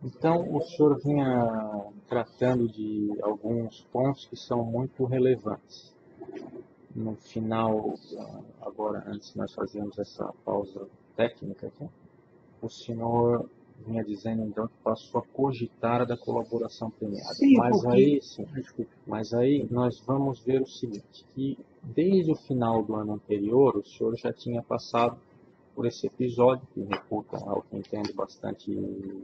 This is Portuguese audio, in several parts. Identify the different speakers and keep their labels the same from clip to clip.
Speaker 1: Então, o senhor vinha tratando de alguns pontos que são muito relevantes. No final, agora, antes de nós fazermos essa pausa técnica aqui, o senhor vinha dizendo então que passou a cogitar da colaboração premiada.
Speaker 2: Sim,
Speaker 1: Mas
Speaker 2: porque...
Speaker 1: aí, sim, mas aí nós vamos ver o seguinte, que desde o final do ano anterior, o senhor já tinha passado por esse episódio, que reputa, ao que entendo, bastante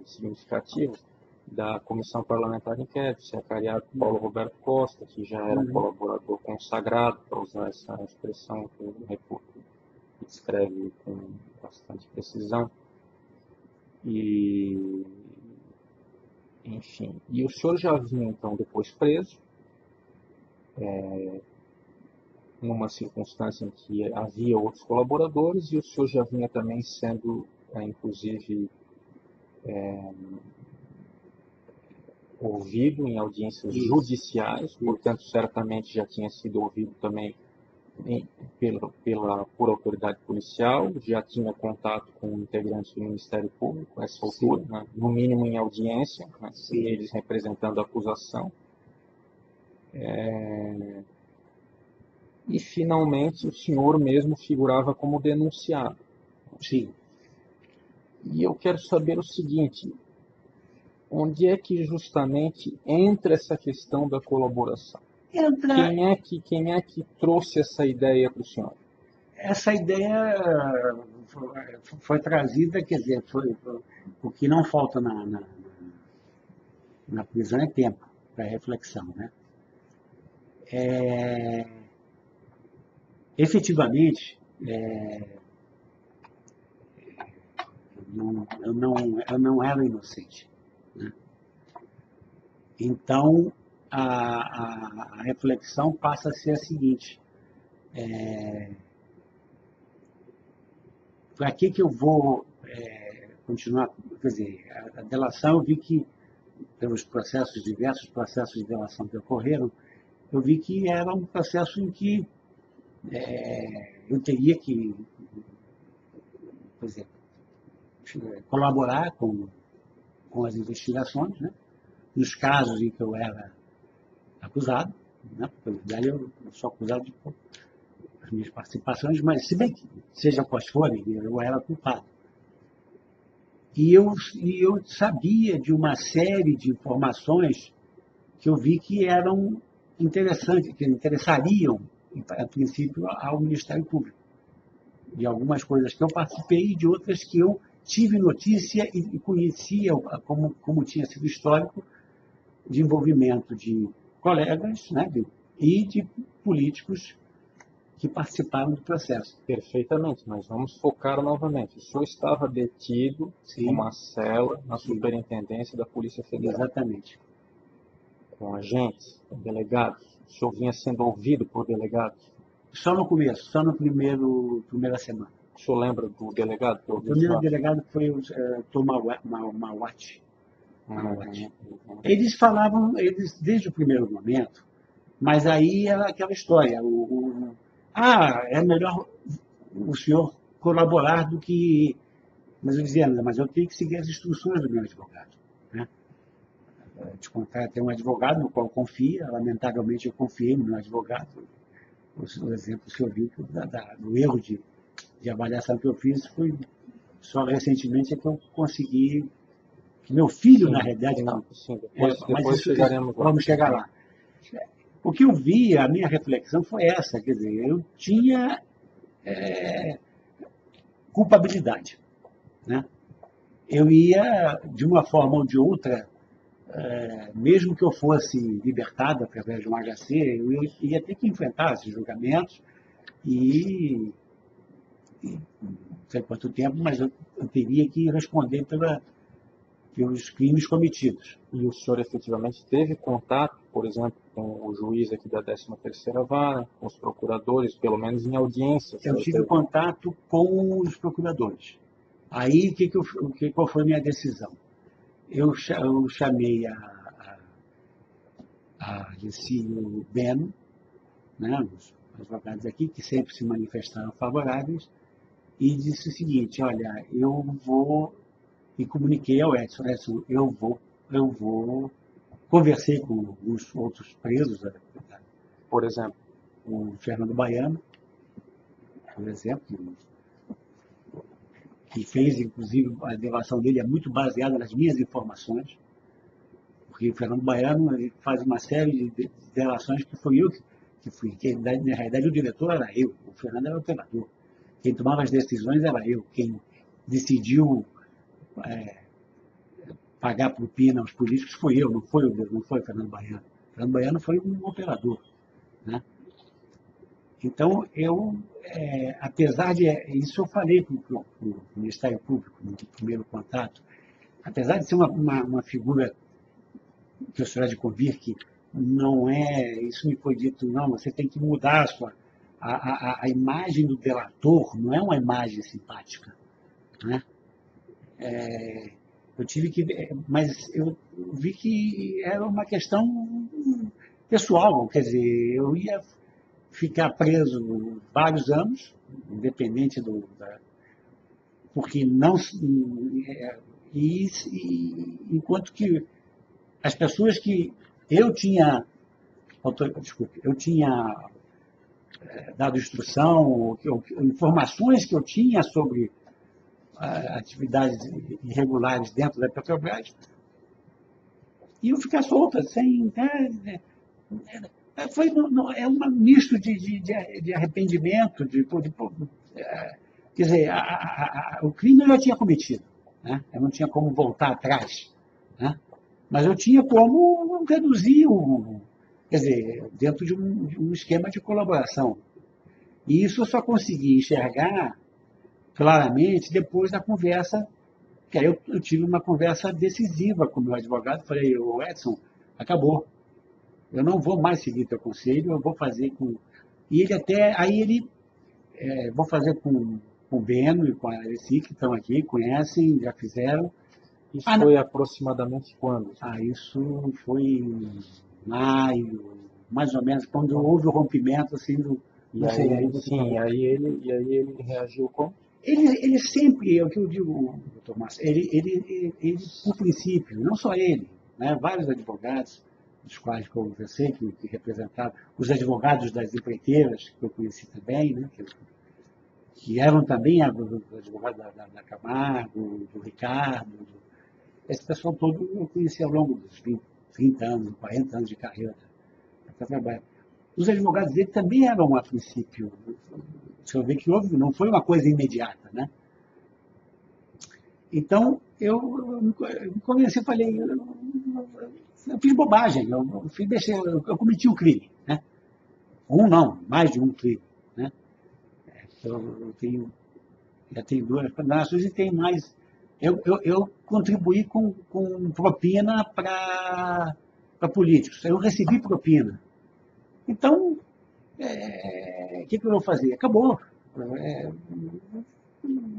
Speaker 1: significativo, da Comissão Parlamentar de Inquérito, secretariado Paulo Roberto Costa, que já era um colaborador consagrado, para usar essa expressão que o reputo descreve com bastante precisão. E, enfim, e o senhor já vinha então depois preso, numa circunstância em que havia outros colaboradores, e o senhor já vinha também sendo, inclusive, ouvido em audiências judiciais, portanto, certamente já tinha sido ouvido também por autoridade policial, já tinha contato com integrantes do Ministério Público, a essa altura, né? No mínimo em audiência, né? Eles representando a acusação. E, finalmente, o senhor mesmo figurava como denunciado.
Speaker 2: Sim.
Speaker 1: E eu quero saber o seguinte, onde é que justamente entra essa questão da colaboração? Quem é que trouxe essa ideia para o senhor?
Speaker 2: Essa ideia foi trazida, quer dizer, o que não falta na prisão é tempo para reflexão, né? Efetivamente, eu não era inocente, né? Então, a reflexão passa a ser a seguinte: para que eu vou continuar? Quer dizer, a delação, eu vi que, pelos diversos processos de delação que ocorreram, eu vi que era um processo em que eu teria que, por exemplo, colaborar com as investigações, né? Nos casos em que eu era acusado, né? Porque daí eu sou acusado de as minhas participações, mas se bem que, seja quais forem, eu era culpado. E eu sabia de uma série de informações que eu vi que eram interessantes, que interessariam, a princípio, ao Ministério Público. De algumas coisas que eu participei e de outras que eu tive notícia e conhecia como tinha sido histórico de envolvimento de colegas, né, e de políticos que participaram do processo.
Speaker 1: Perfeitamente, mas vamos focar novamente. O senhor estava detido numa cela na superintendência da Polícia Federal.
Speaker 2: Exatamente.
Speaker 1: Com agentes, com delegados. O senhor vinha sendo ouvido por delegados?
Speaker 2: Só no começo, só na primeira semana.
Speaker 1: O senhor lembra do delegado que
Speaker 2: O
Speaker 1: ouviu?
Speaker 2: primeiro delegado foi o Dr. Mawat. Eles falavam, desde o primeiro momento, mas aí era aquela história. É melhor o senhor colaborar do que... Mas eu dizia, mas eu tenho que seguir as instruções do meu advogado, né? De contratar um advogado no qual confia, lamentavelmente eu confiei no meu advogado. O exemplo que eu vi do erro de avaliação que eu fiz foi só recentemente que eu consegui, que meu filho, na realidade...
Speaker 1: Depois chegaremos lá.
Speaker 2: Vamos chegar lá. O que eu vi, a minha reflexão foi essa, quer dizer, eu tinha culpabilidade, né? Eu ia, de uma forma ou de outra, mesmo que eu fosse libertado através de um HC, eu ia ter que enfrentar esses julgamentos e não sei quanto tempo, mas eu teria que responder pelos crimes cometidos.
Speaker 1: E o senhor efetivamente teve contato, por exemplo, com o juiz aqui da 13ª Vara, com os procuradores, pelo menos em audiências?
Speaker 2: Eu tive contato com os procuradores. Aí, qual foi a minha decisão? Eu chamei a Licínio Beno, né, os advogados aqui, que sempre se manifestaram favoráveis, e disse o seguinte: olha, eu vou e comuniquei ao Edson, Edson, eu vou, conversei com os outros presos,
Speaker 1: Por exemplo,
Speaker 2: o Fernando Baiano, por exemplo, que fez, inclusive, a delação dele é muito baseada nas minhas informações, porque o Fernando Baiano ele faz uma série de delações que foi eu que fui, que na realidade o diretor era eu, o Fernando era o operador. Quem tomava as decisões era eu, quem decidiu pagar propina aos políticos foi eu, não foi o Fernando Baiano. O Fernando Baiano foi um operador, né? Então, apesar de... Isso eu falei para o Ministério Público no primeiro contato. Apesar de ser uma figura que o senhor há de convir que não é... Isso me foi dito, não, você tem que mudar a imagem do delator, não é uma imagem simpática, né? Eu tive que... Mas eu vi que era uma questão pessoal, quer dizer, eu ia ficar preso vários anos, independente porque não... Enquanto que as pessoas que eu tinha... Desculpe, eu tinha dado instrução, informações que eu tinha sobre atividades irregulares dentro da Petrobras, iam ficar soltas, sem... É um misto de arrependimento, quer dizer, o crime eu já tinha cometido, né? Eu não tinha como voltar atrás, né? Mas eu tinha como reduzir quer dizer, dentro de um esquema de colaboração. E isso eu só consegui enxergar claramente depois da conversa, que aí eu tive uma conversa decisiva com o meu advogado, falei, ô Edson, acabou. Eu não vou mais seguir teu conselho, eu vou fazer com... E ele até... Aí ele... vou fazer com o Beno e com a Alessi, que estão aqui, conhecem, já fizeram.
Speaker 1: isso foi aproximadamente quando?
Speaker 2: Isso foi em maio, mais ou menos, quando houve o rompimento, assim, do...
Speaker 1: E aí, sim, aí ele reagiu como?
Speaker 2: Ele sempre, é o que eu digo, doutor Márcio, ele, por princípio, não só ele, né, vários advogados, dos quais que eu conversei, que representavam, os advogados das empreiteiras, que eu conheci também, né, que eram também os advogados da Camargo, do Ricardo, esse pessoal todo eu conheci ao longo dos 20, 30 anos, 40 anos de carreira da trabalho. Os advogados dele também eram, a princípio, você vê que houve, não foi uma coisa imediata, né? Então, eu me convenci, eu falei, eu fiz bobagem, eu cometi um crime, né? Um não, mais de um crime, né? Já tenho duas condenações e tem mais. Eu contribuí com propina para políticos, eu recebi propina. Então, o que eu vou fazer? Acabou.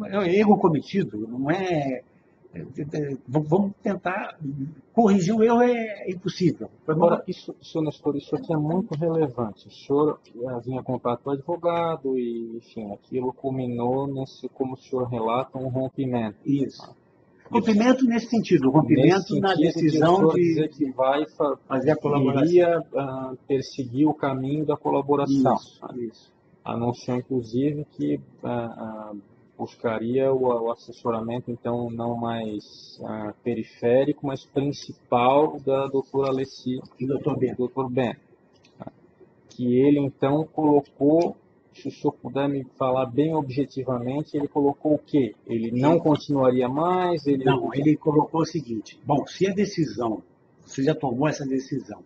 Speaker 2: É erro cometido, não é... Vamos tentar corrigir o erro, é impossível.
Speaker 1: Agora, senhor Nestor, isso aqui é muito relevante. O senhor vinha contratar o advogado e, enfim, aquilo culminou nesse, como o senhor relata, um rompimento.
Speaker 2: Isso. Rompimento nesse sentido, rompimento na decisão
Speaker 1: de dizer que vai fazer a colaboração. Iria perseguir o caminho da colaboração.
Speaker 2: Isso.
Speaker 1: Anunciou, inclusive, que buscaria o assessoramento, então, não mais periférico, mas principal da doutora Alessi
Speaker 2: e doutor
Speaker 1: Ben. Que ele, então, colocou, se o senhor puder me falar bem objetivamente, ele colocou o quê? Ele não continuaria mais?
Speaker 2: Não, ele colocou o seguinte, bom, se a decisão, você já tomou essa decisão,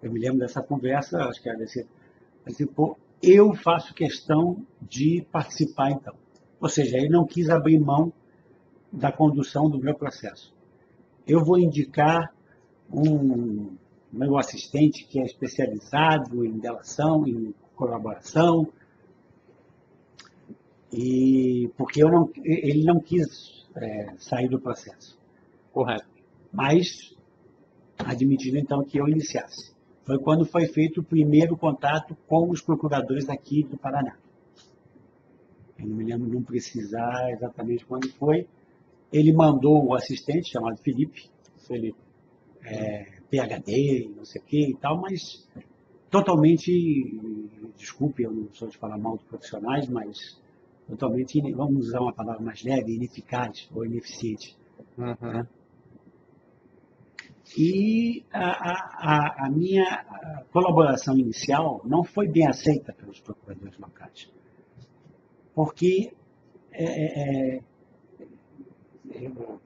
Speaker 2: eu me lembro dessa conversa, acho que a Alessi participou, eu faço questão de participar, então. Ou seja, ele não quis abrir mão da condução do meu processo. Eu vou indicar um meu assistente que é especializado em delação, em colaboração, porque ele não quis sair do processo.
Speaker 1: Correto.
Speaker 2: Mas admitindo, então, que eu iniciasse. Foi quando foi feito o primeiro contato com os procuradores aqui do Paraná. Eu não me lembro, não precisar exatamente quando foi, Ele mandou o assistente, chamado Felipe,
Speaker 1: Felipe.
Speaker 2: PhD, não sei o que e tal, mas totalmente, desculpe, eu não sou de falar mal de profissionais, mas totalmente, vamos usar uma palavra mais leve, ineficaz ou ineficiente.
Speaker 1: Uhum.
Speaker 2: Né? E a minha colaboração inicial não foi bem aceita pelos procuradores locais, porque,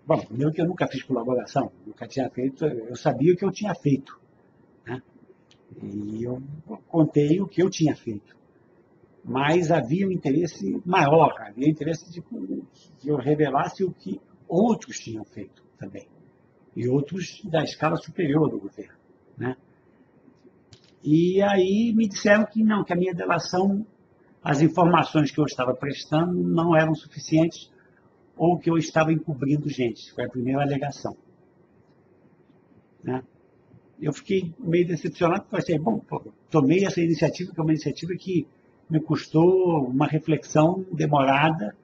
Speaker 2: bom, primeiro que eu nunca fiz colaboração, nunca tinha feito, eu sabia o que eu tinha feito, né? E eu contei o que eu tinha feito. Mas havia um interesse maior, havia interesse de que eu revelasse o que outros tinham feito também. E outros da escala superior do governo. Né? E aí me disseram que não, que a minha delação, as informações que eu estava prestando não eram suficientes ou que eu estava encobrindo gente. Foi a primeira alegação. Né? Eu fiquei meio decepcionado, porque eu achei, bom, tomei essa iniciativa, que é uma iniciativa que me custou uma reflexão demorada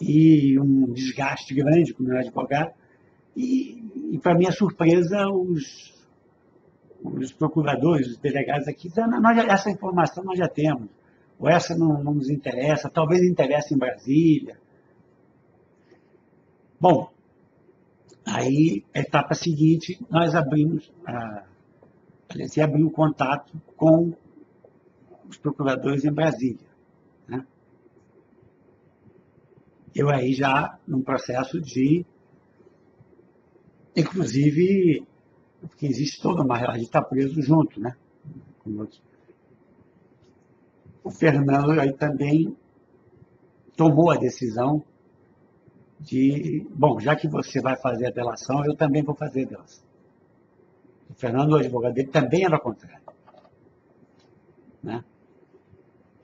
Speaker 2: e um desgaste grande com o meu advogado. E para minha surpresa, os procuradores, os delegados aqui disseram, essa informação nós já temos, ou essa não nos interessa, talvez interesse em Brasília. Bom, aí, a etapa seguinte, nós abrimos, abriu o contato com os procuradores em Brasília. Né? Eu aí já num processo de, inclusive, porque existe toda uma relação, a gente está preso junto, né? Com outros. O Fernando aí também tomou a decisão de, bom, já que você vai fazer a delação, eu também vou fazer a delação. O Fernando, o advogado dele, também era contrário. Né?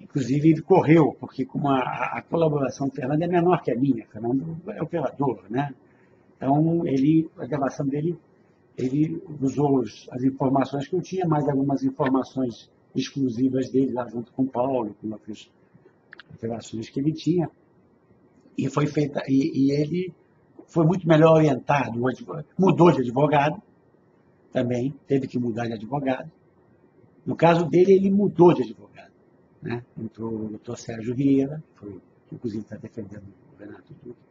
Speaker 2: Inclusive, ele correu, porque como a colaboração do Fernando é menor que a minha, o Fernando é operador, né? Então, a gravação dele, ele usou as informações que eu tinha, mais algumas informações exclusivas dele, lá junto com o Paulo, com outras operações que ele tinha. E foi feita, e ele foi muito melhor orientado, mudou de advogado também, teve que mudar de advogado. No caso dele, ele mudou de advogado. Né? Entrou o doutor Sérgio Vieira, que inclusive está defendendo o Renato Duque,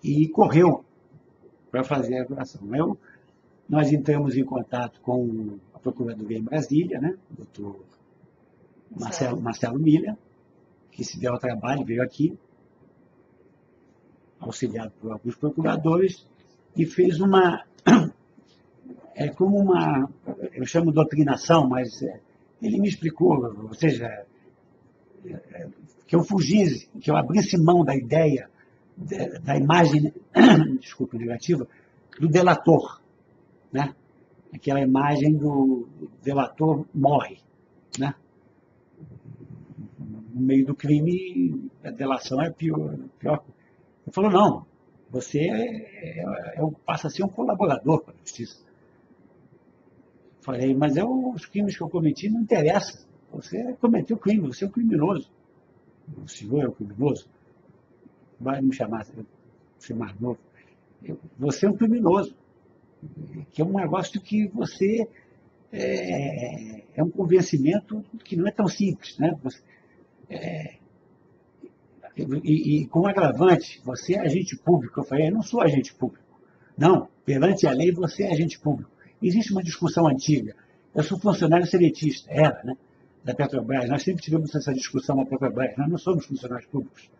Speaker 2: e correu para fazer a apuração. Nós entramos em contato com a Procuradoria em Brasília, né? O doutor Marcelo Miller, que se deu ao trabalho, veio aqui, auxiliado por alguns procuradores, e fez como uma, eu chamo de doutrinação, mas ele me explicou, ou seja, que eu fugisse, que eu abrisse mão da ideia, da imagem, desculpa, negativa, do delator, né? Aquela imagem do delator morre, né? No meio do crime, a delação é pior. Ele falou, não, você passa a ser um colaborador para a justiça. Falei, mas os crimes que eu cometi não interessam. Você cometeu crime, você é um criminoso. O senhor é um criminoso. Vai me chamar, ser mais novo. Você é um criminoso. Que é um negócio que você é um convencimento que não é tão simples, né? E com agravante, você é agente público. Eu falei, eu não sou agente público. Não, perante a lei você é agente público. Existe uma discussão antiga. Eu sou funcionário seletista, né? Da Petrobras. Nós sempre tivemos essa discussão na Petrobras. Nós não somos funcionários públicos.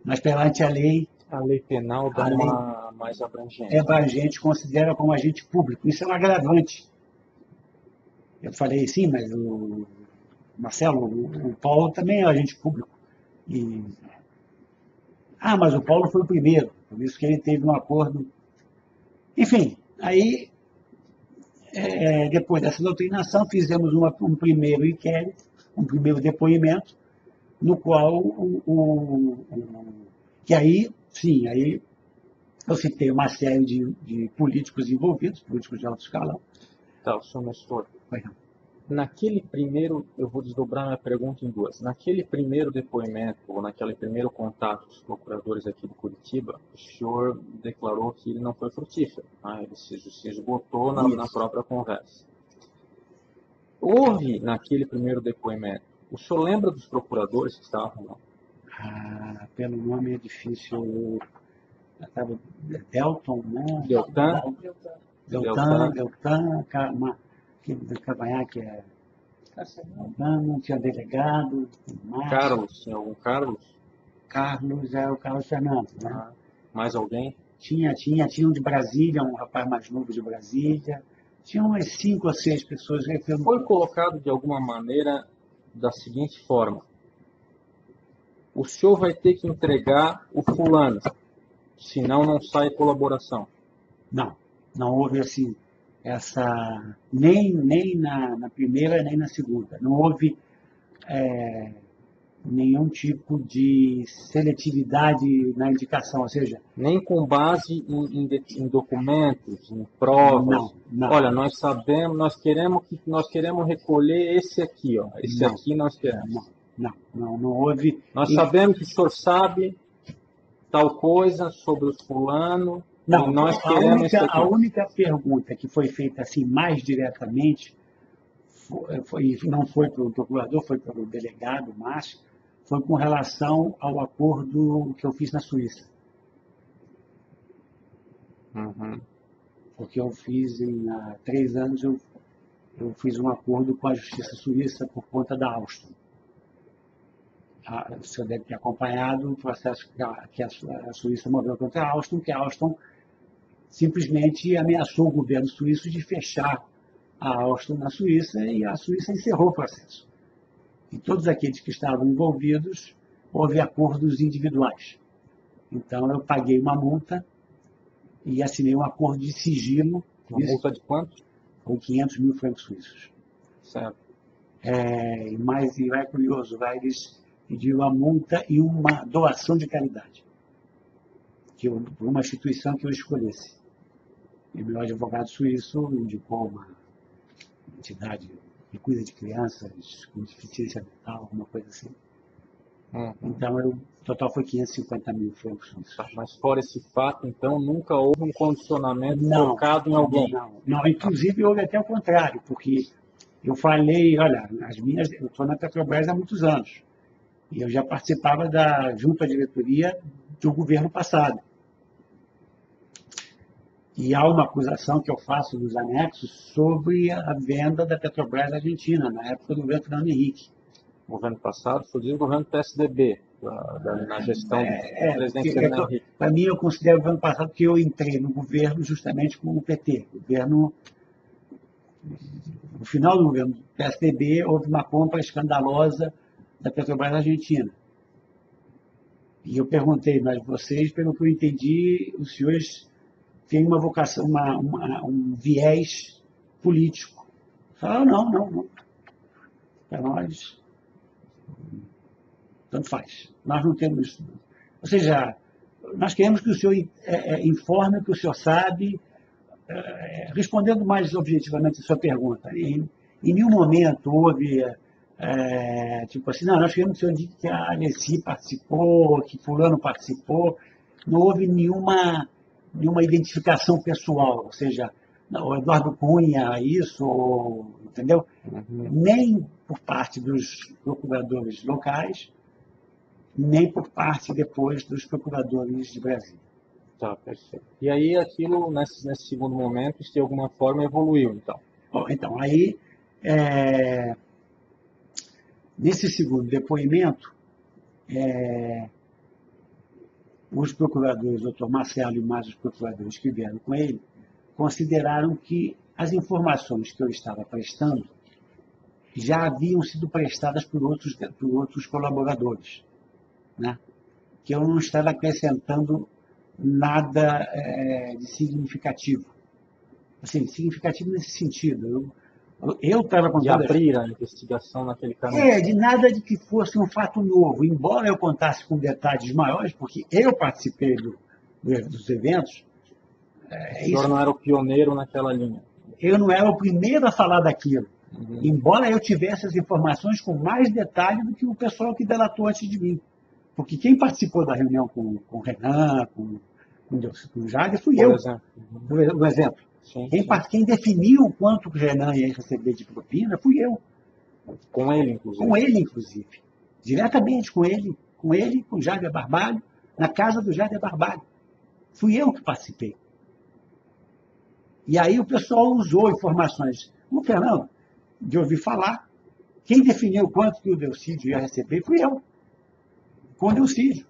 Speaker 2: Mas perante a lei...
Speaker 1: A lei penal dá uma mais abrangente.
Speaker 2: É abrangente, considera como agente público. Isso é um agravante. Eu falei, sim, mas o Marcelo, o Paulo também é agente público. Mas o Paulo foi o primeiro, por isso que ele teve um acordo. Enfim, aí, depois dessa doutrinação, fizemos um primeiro inquérito, um primeiro depoimento, no qual, que aí, sim, aí eu citei uma série de políticos envolvidos, políticos de alto escalão.
Speaker 1: Tá, o senhor mostrou. naquele primeiro, eu vou desdobrar minha pergunta em duas. Naquele primeiro depoimento, ou naquele primeiro contato dos procuradores aqui de Curitiba, o senhor declarou que ele não foi frutífero, né? Ele se esgotou na
Speaker 2: Isso.
Speaker 1: própria conversa. Houve, naquele primeiro depoimento, o senhor lembra dos procuradores que estavam lá?
Speaker 2: Pelo nome é difícil. Estava Delton, né?
Speaker 1: Deltan?
Speaker 2: Deltan, aquele cavanhaque é. Não tinha delegado, Márcio,
Speaker 1: Carlos, tinha algum Carlos?
Speaker 2: Carlos, é o Carlos Fernando, né?
Speaker 1: Ah, mais alguém?
Speaker 2: Tinha um de Brasília, um rapaz mais novo de Brasília. Tinha umas 5 ou 6 pessoas.
Speaker 1: Foi colocado de alguma maneira da seguinte forma: o senhor vai ter que entregar o fulano, senão não sai colaboração.
Speaker 2: Não houve assim, nem na primeira, nem na segunda. Não houve nenhum tipo de seletividade na indicação, ou seja...
Speaker 1: Nem com base em documentos, em provas.
Speaker 2: Não.
Speaker 1: Olha, nós sabemos, nós queremos recolher esse aqui, ó. Esse aqui nós queremos.
Speaker 2: Não houve...
Speaker 1: Nós sabemos que o senhor sabe tal coisa sobre o fulano.
Speaker 2: Não,
Speaker 1: nós queremos
Speaker 2: a única pergunta que foi feita assim mais diretamente, não foi para o procurador, foi para o delegado, Márcio, foi com relação ao acordo que eu fiz na Suíça.
Speaker 1: Uhum.
Speaker 2: Porque eu fiz, há 3 anos, eu fiz um acordo com a Justiça Suíça por conta da Alstom. O senhor deve ter acompanhado o processo que a Suíça moveu contra a Alstom, que a Alstom simplesmente ameaçou o governo suíço de fechar a Alstom na Suíça, e a Suíça encerrou o processo. E todos aqueles que estavam envolvidos, houve acordos individuais. Então, eu paguei uma multa e assinei um acordo de sigilo.
Speaker 1: Uma multa de quanto?
Speaker 2: Com 500 mil francos suíços.
Speaker 1: Certo.
Speaker 2: Mas é curioso, eles pediram a multa e uma doação de caridade, por uma instituição que eu escolhesse. E meu advogado suíço indicou uma entidade que cuida de crianças com deficiência mental, alguma coisa assim. Então, o total foi 550 mil francos suíços.
Speaker 1: Mas fora esse fato, então, nunca houve um condicionamento focado em alguém?
Speaker 2: Não, inclusive houve até o contrário, porque eu falei, olha, eu estou na Petrobras há muitos anos, e eu já participava junto à diretoria do governo passado. E há uma acusação que eu faço nos anexos sobre a venda da Petrobras Argentina, na época do governo Fernando Henrique.
Speaker 1: O governo passado foi o governo PSDB, na gestão do presidente Fernando Henrique.
Speaker 2: Para mim, eu considero o governo passado que eu entrei no governo justamente com o PT. No final do governo do PSDB, houve uma compra escandalosa da Petrobras Argentina. E eu perguntei, mas vocês, pelo que eu entendi, os senhores têm uma vocação, um viés político. Falaram, não. Para nós, tanto faz. Nós não temos isso. Ou seja, nós queremos que o senhor informe o que o senhor sabe, respondendo mais objetivamente a sua pergunta. Em nenhum momento houve, tipo assim, não, nós queremos que o senhor diga que a Alessi participou, que fulano participou. Não houve nenhuma identificação pessoal, ou seja, o Eduardo Cunha, isso, entendeu? Nem por parte dos procuradores locais, nem por parte depois dos procuradores de Brasília.
Speaker 1: Tá, perfeito. E aí aquilo, nesse segundo momento, de alguma forma evoluiu, então?
Speaker 2: Então, aí, nesse segundo depoimento, os procuradores, o doutor Marcelo e mais os procuradores que vieram com ele, consideraram que as informações que eu estava prestando já haviam sido prestadas por outros colaboradores, né? Que eu não estava acrescentando nada de significativo. Assim, significativo nesse sentido. Eu estava contando...
Speaker 1: De abrir a investigação naquele caminho.
Speaker 2: De nada de que fosse um fato novo. Embora eu contasse com detalhes maiores, porque eu participei dos eventos...
Speaker 1: O senhor não era o pioneiro naquela linha.
Speaker 2: Eu não era o primeiro a falar daquilo. Embora eu tivesse as informações com mais detalhe do que o pessoal que delatou antes de mim. Porque quem participou da reunião com o Renan, com o Jader, fui
Speaker 1: Por
Speaker 2: eu,
Speaker 1: exemplo.
Speaker 2: por exemplo.
Speaker 1: Sim,
Speaker 2: Quem,
Speaker 1: sim.
Speaker 2: quem definiu quanto o Renan ia receber de propina fui eu.
Speaker 1: Com ele, inclusive.
Speaker 2: Com ele, inclusive. Diretamente com ele, com o Jader Barbalho, na casa do Jader Barbalho. Fui eu que participei. E aí o pessoal usou informações. O Fernando, de ouvir falar, quem definiu quanto que o Delcídio ia receber fui eu, com o Delcídio.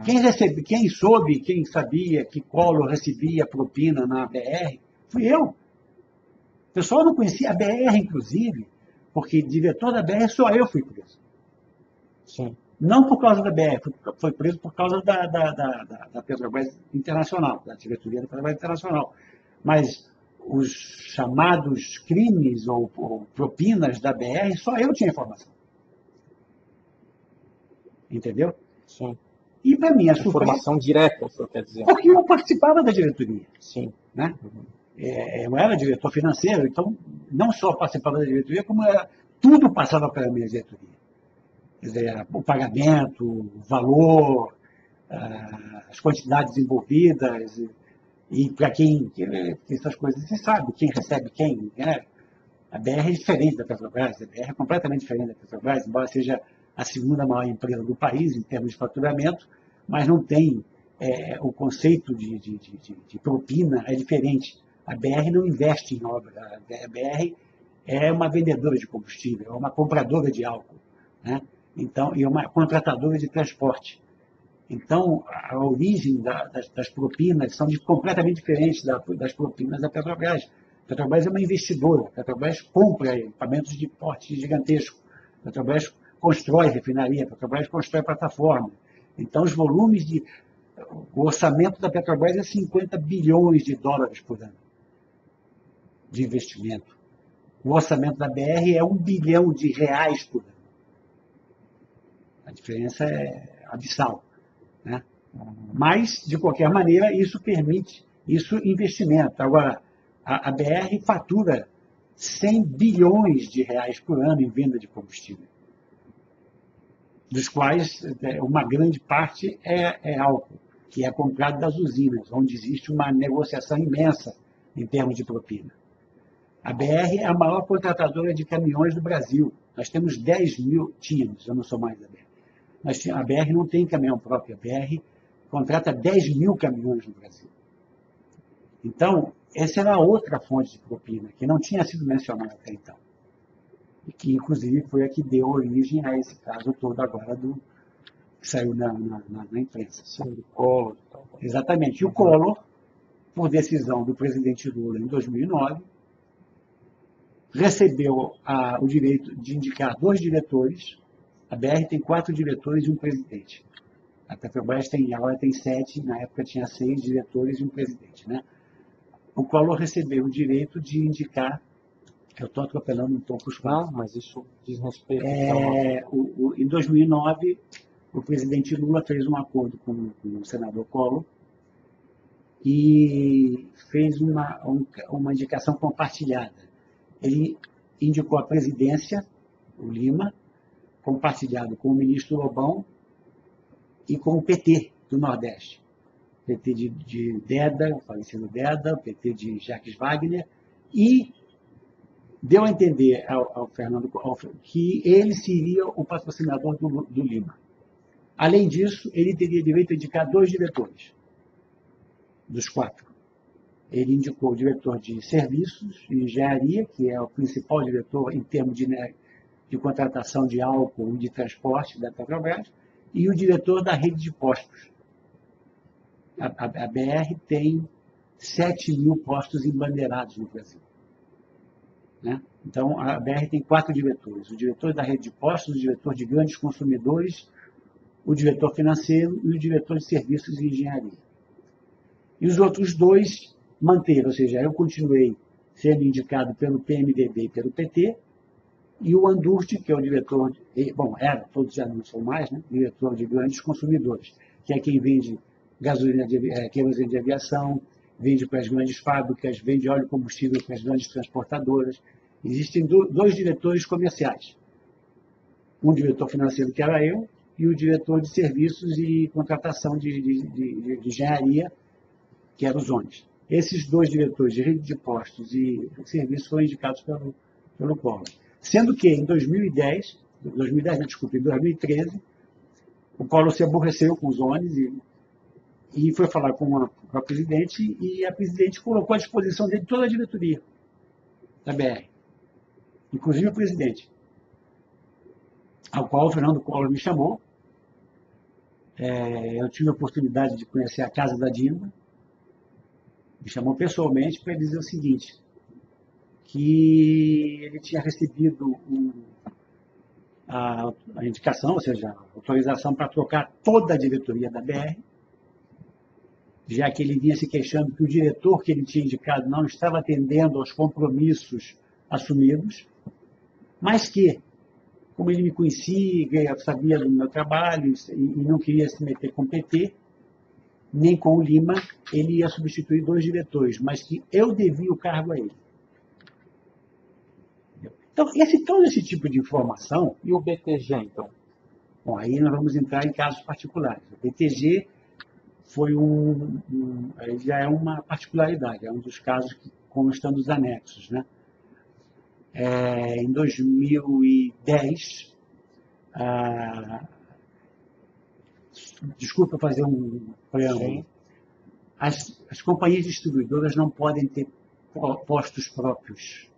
Speaker 2: Quem soube, quem sabia que Collor recebia propina na BR, fui eu. O pessoal não conhecia a BR, inclusive, porque diretor da BR só eu fui preso.
Speaker 1: Sim.
Speaker 2: Não por causa da BR, foi preso por causa da Petrobras Internacional, da diretoria da Petrobras Internacional. Mas os chamados crimes ou propinas da BR, só eu tinha informação. Entendeu?
Speaker 1: Sim.
Speaker 2: E, para mim, a surpresa...
Speaker 1: Informação direta, o senhor quer dizer?
Speaker 2: Porque eu participava da diretoria.
Speaker 1: Sim.
Speaker 2: Né? Eu era diretor financeiro, então não só participava da diretoria, como tudo passava pela minha diretoria. Quer dizer, o pagamento, o valor, as quantidades envolvidas, e para quem, essas coisas, você sabe, quem recebe quem, né? A BR é diferente da Petrobras, a BR é completamente diferente da Petrobras, embora seja a segunda maior empresa do país em termos de faturamento, mas não tem o conceito de propina, é diferente. A BR não investe em obra, a BR é uma vendedora de combustível, é uma compradora de álcool, né? Então, e uma contratadora de transporte. Então, a origem das propinas são completamente diferentes das propinas da Petrobras. A Petrobras é uma investidora. A Petrobras compra equipamentos de porte gigantesco. A Petrobras constrói refinaria. A Petrobras constrói plataforma. Então, o orçamento da Petrobras é 50 bilhões de dólares por ano de investimento. O orçamento da BR é 1 bilhão de reais por ano. A diferença é abissal. Né? Mas, de qualquer maneira, isso permite investimento. Agora, a BR fatura 100 bilhões de reais por ano em venda de combustível, dos quais uma grande parte é álcool, que é comprado das usinas, onde existe uma negociação imensa em termos de propina. A BR é a maior contratadora de caminhões do Brasil. Nós temos 10 mil, tínhamos, eu não sou mais da BR. A BR não tem caminhão próprio, a BR contrata 10 mil caminhões no Brasil. Então, essa era outra fonte de propina, que não tinha sido mencionada até então. E que, inclusive, foi a que deu origem a esse caso todo agora que saiu na imprensa.
Speaker 1: Sim, do Collor.
Speaker 2: Exatamente. E o Collor, por decisão do presidente Lula em 2009, recebeu o direito de indicar 2 diretores. A BR tem 4 diretores e um presidente. A Petrobras agora tem 7, na época tinha 6 diretores e um presidente. Né? O Collor recebeu o direito de indicar, eu estou atropelando um pouco os
Speaker 1: Não, mas isso diz respeito.
Speaker 2: Em 2009, o presidente Lula fez um acordo com o senador Collor e fez uma indicação compartilhada. Ele indicou a presidência, o Lima, compartilhado com o ministro Lobão e com o PT do Nordeste. PT de Deda, o falecido Deda, o PT de Jacques Wagner, e deu a entender ao Fernando que ele seria o patrocinador do Lima. Além disso, ele teria direito a indicar 2 diretores, dos 4. Ele indicou o diretor de serviços e engenharia, que é o principal diretor em termos de contratação de álcool e de transporte da Petrobras, e o diretor da rede de postos. A BR tem 7 mil postos embandeirados no Brasil. Né? Então, a BR tem 4 diretores. O diretor da rede de postos, o diretor de grandes consumidores, o diretor financeiro e o diretor de serviços e engenharia. E os outros 2 manteram, ou seja, eu continuei sendo indicado pelo PMDB e pelo PT, e o Andurti, que é o diretor, todos já não são mais, né? Diretor de grandes consumidores, que é quem vende gasolina, querosene de aviação, vende para as grandes fábricas, vende óleo combustível para as grandes transportadoras. Existem dois diretores comerciais. Um diretor financeiro, que era eu, e o diretor de serviços e contratação de engenharia, que era o Zones. Esses dois diretores de rede de postos e serviços foram indicados pelo Collor. Sendo que em 2013, o Collor se aborreceu com os Zones e foi falar com a presidente, e a presidente colocou à disposição dele toda a diretoria da BR, inclusive o presidente, ao qual o Fernando Collor me chamou. Eu tive a oportunidade de conhecer a casa da Dilma, me chamou pessoalmente para dizer o seguinte, que ele tinha recebido a indicação, ou seja, a autorização para trocar toda a diretoria da BR, já que ele vinha se queixando que o diretor que ele tinha indicado não estava atendendo aos compromissos assumidos, mas que, como ele me conhecia, sabia do meu trabalho e não queria se meter com o PT, nem com o Lima, ele ia substituir dois diretores, mas que eu devia o cargo a ele. Então, todo esse tipo de informação...
Speaker 1: E o BTG, então?
Speaker 2: Bom, aí nós vamos entrar em casos particulares. O BTG foi já é uma particularidade, é um dos casos que constam dos anexos, né? Em 2010, desculpa fazer um preâmbulo, as companhias distribuidoras não podem ter postos próprios.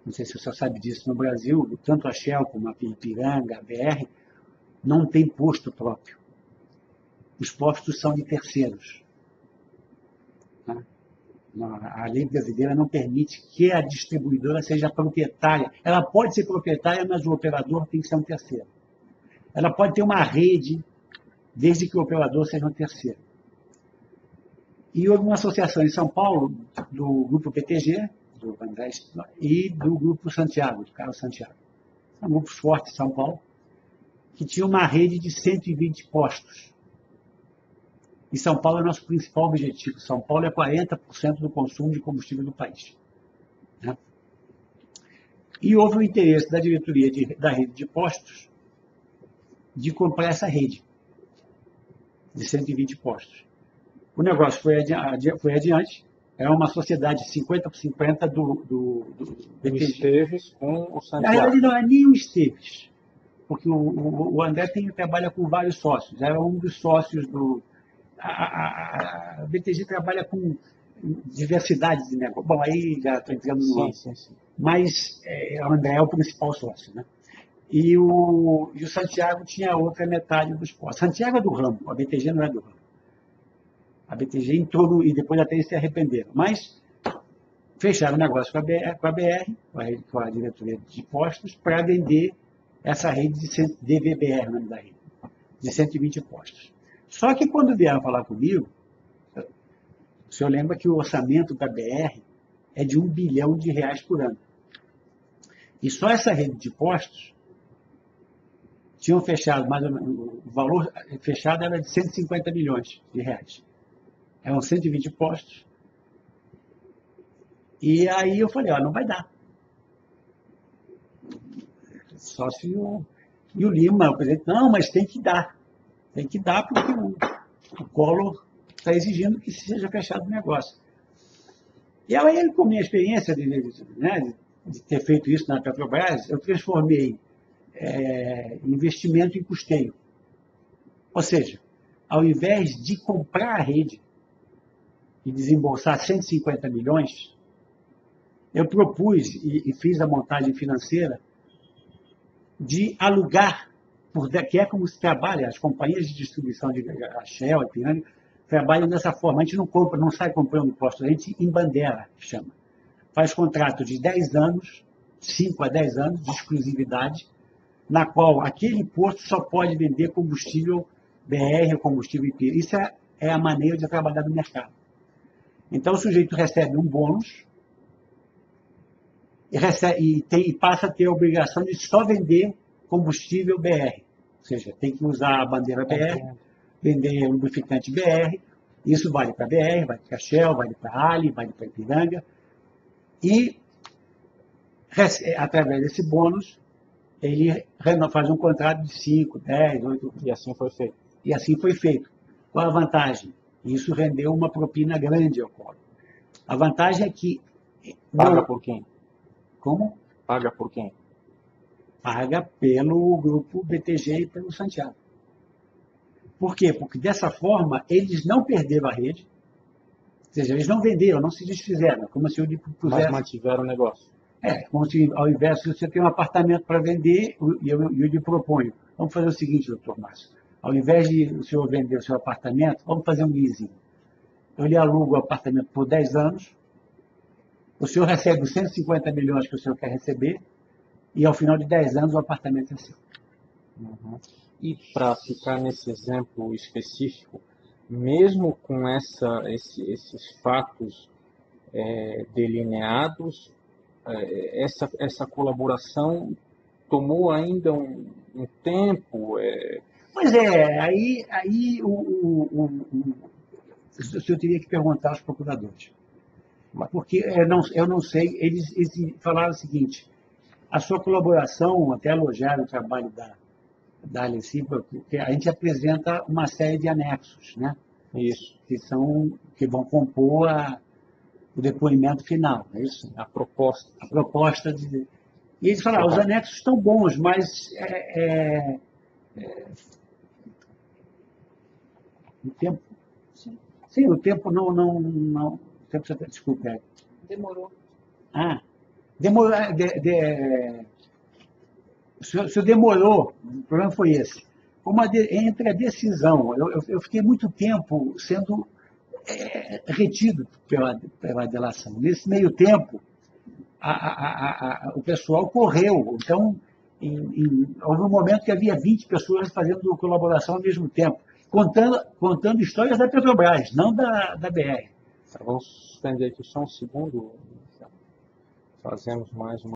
Speaker 2: Não sei se você sabe disso, no Brasil, tanto a Shell como a Ipiranga, a BR, não tem posto próprio. Os postos são de terceiros. A lei brasileira não permite que a distribuidora seja proprietária. Ela pode ser proprietária, mas o operador tem que ser um terceiro. Ela pode ter uma rede, desde que o operador seja um terceiro. E houve uma associação em São Paulo, do Grupo PTG, do André, e do Grupo Santiago, do Carlos Santiago. São grupos fortes em São Paulo, que tinha uma rede de 120 postos. E São Paulo é o nosso principal objetivo. São Paulo é 40% do consumo de combustível do país. Né? E houve o interesse da diretoria da rede de postos de comprar essa rede de 120 postos. O negócio foi adiante. É uma sociedade 50/50 do BTG.
Speaker 1: Esteves com o Santiago.
Speaker 2: Na realidade, não é nem o Esteves, porque o André trabalha com vários sócios. Era um dos sócios do... A BTG trabalha com diversidade de negócio. Bom, aí já estou entrando no...
Speaker 1: Sim.
Speaker 2: Mas o André é o principal sócio, né? E o Santiago tinha a outra metade dos postos. Santiago é do ramo, a BTG não é do ramo. A BTG entrou e depois até se arrependeram. Mas fecharam o negócio com a BR, com a diretoria de postos, para vender essa rede de DVBR, o nome da rede, de 120 postos. Só que quando vieram falar comigo, o senhor lembra que o orçamento da BR é de R$1 bilhão por ano. E só essa rede de postos tinham fechado, mais ou menos, o valor fechado era de R$150 milhões. Eram 120 postos. E aí eu falei, não vai dar. Só se o Lima, o presidente, não, mas tem que dar. Tem que dar porque o Collor está exigindo que seja fechado o negócio. E aí, com a minha experiência de ter feito isso na Petrobras, eu transformei investimento em custeio. Ou seja, ao invés de comprar a rede e desembolsar 150 milhões, eu propus e fiz a montagem financeira de alugar, que é como se trabalha, as companhias de distribuição de Shell, Ipiranga, trabalham dessa forma. A gente não compra, não sai comprando posto, a gente embandeira, chama. Faz contrato de 10 anos, 5 a 10 anos de exclusividade, na qual aquele posto só pode vender combustível BR ou combustível IP. Isso é a maneira de trabalhar no mercado. Então, o sujeito recebe um bônus e passa a ter a obrigação de só vender combustível BR. Ou seja, tem que usar a bandeira BR, vender lubrificante BR Isso vale para a BR, vale para a Shell, vale para a Ali, vale para a Ipiranga. E, através desse bônus, ele faz um contrato de 5, 10, 8...
Speaker 1: E assim foi feito.
Speaker 2: E assim foi feito. Qual a vantagem? Isso rendeu uma propina grande ao Collor. A vantagem é que...
Speaker 1: Paga por quem?
Speaker 2: Como?
Speaker 1: Paga por quem?
Speaker 2: Paga pelo grupo BTG e pelo Santiago. Por quê? Porque dessa forma eles não perderam a rede, ou seja, eles não venderam, não se desfizeram, como se eu pusesse...
Speaker 1: Mas mantiveram o negócio.
Speaker 2: Como se ao invés de você ter um apartamento para vender, e eu lhe proponho, vamos fazer o seguinte, doutor Márcio, ao invés de o senhor vender o seu apartamento, vamos fazer um leasing. Eu lhe alugo o apartamento por 10 anos, o senhor recebe os 150 milhões que o senhor quer receber, e ao final de 10 anos o apartamento é seu.
Speaker 1: Uhum. E para ficar nesse exemplo específico, mesmo com esses fatos delineados, essa colaboração tomou ainda um tempo.
Speaker 2: Pois é, aí o senhor teria que perguntar aos procuradores. Porque eu não sei, eles falaram o seguinte, a sua colaboração, até elogiaram o trabalho da Alessi, porque a gente apresenta uma série de anexos, né?
Speaker 1: Isso.
Speaker 2: Que vão compor o depoimento final, é isso?
Speaker 1: A proposta.
Speaker 2: A proposta de... E eles falaram, os anexos estão bons, mas o tempo... Sim, o tempo não desculpa.
Speaker 3: Demorou.
Speaker 2: Demorou. O senhor demorou, o problema foi esse. Entre a decisão, eu fiquei muito tempo sendo retido pela delação. Nesse meio tempo, o pessoal correu. Então, houve um momento que havia 20 pessoas fazendo colaboração ao mesmo tempo, contando histórias da Petrobras, não da BR.
Speaker 1: Vamos suspender aqui só um segundo. Fazemos mais uma.